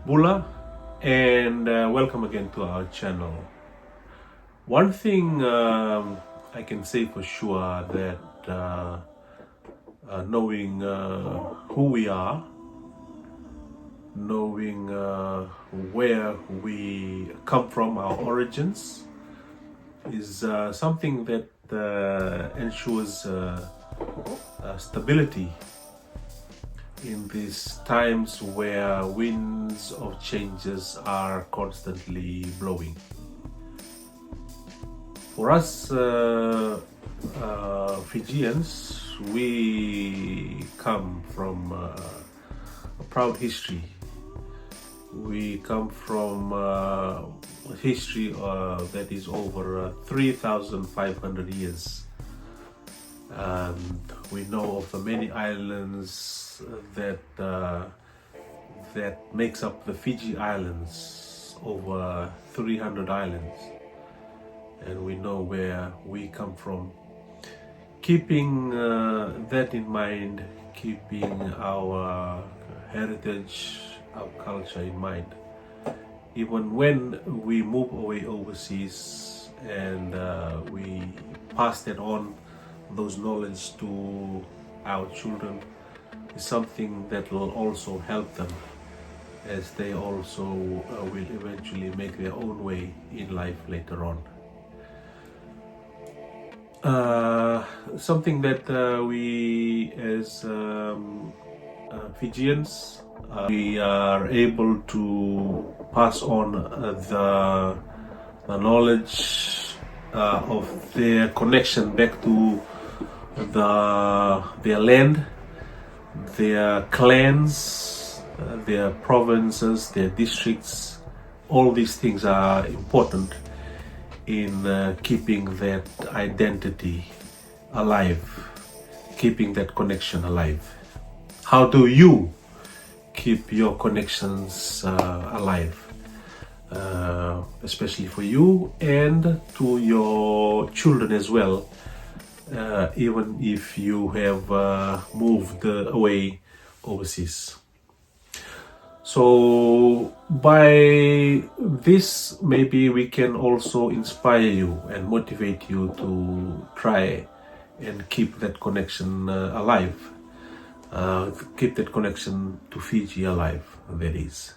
Bula, and welcome again to our channel. One thing I can say for sure that knowing who we are, knowing where we come from, our origins, is something that ensures stability in these times where winds of changes are constantly blowing. For us Fijians, we come from a proud history. We come from a history that is over 3,500 years. And we know of the many islands that makes up the Fiji Islands, over 300 islands, and we know where we come from. Keeping that in mind, keeping our heritage, our culture in mind, even when we move away overseas and we pass that on, those knowledge to our children, is something that will also help them as they also will eventually make their own way in life later on. Something that we as Fijians, we are able to pass on the knowledge of their connection back to their land, their clans, their provinces, their districts. All these things are important in keeping that identity alive, keeping that connection alive. How do you keep your connections alive? Especially for you and to your children as well, even if you have moved away overseas. So by this, maybe we can also inspire you and motivate you to try and keep that connection alive. Keep that connection to Fiji alive, that is.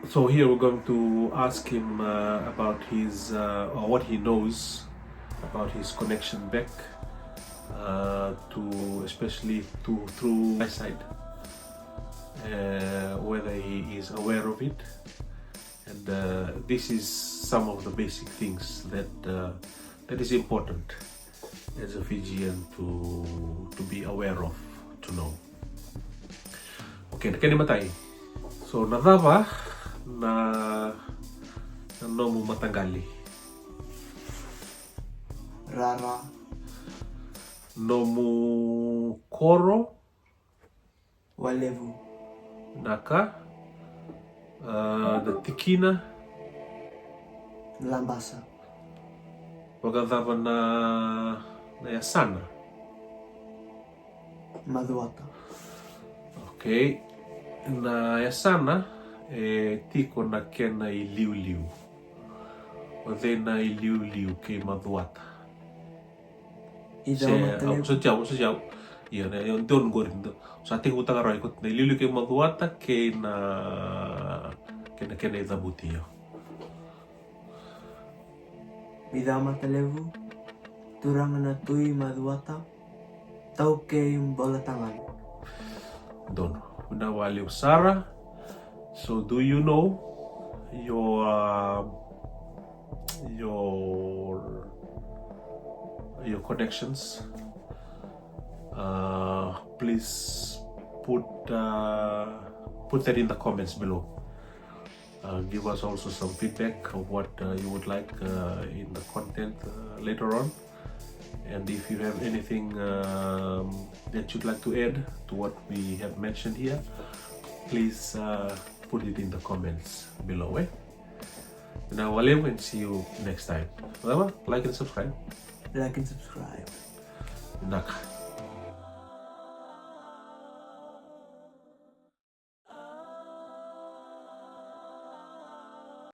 So here we're going to ask him about his or what he knows about his connection back to, especially through my side, whether he is aware of it. And this is some of the basic things that is important as a Fijian to be aware of, to know. Okay, nakanimatay. So nadava na nomu matangali. Rara. Nomu koro. Walevu. Naka. The tikina. Lambasa. Wagadava na yasana. Maduata. Okay. Na yasana tiko na kena I liu. O na I liu ke maduata. Sa iya na yon don gorindo. Sa te utanga roi kot na liu ke maduata ke na kena idabutio. Idama televu. Turang na tui maduata. Tau ke yung bola tangan. Don. Una wali Sarah. So do you know your connections? Please put that in the comments below. Give us also some feedback of what you would like in the content later on. And if you have anything that you'd like to add to what we have mentioned here, please put it in the comments below. Now, Walev, and see you next time. Like and subscribe. Like and subscribe. Naka.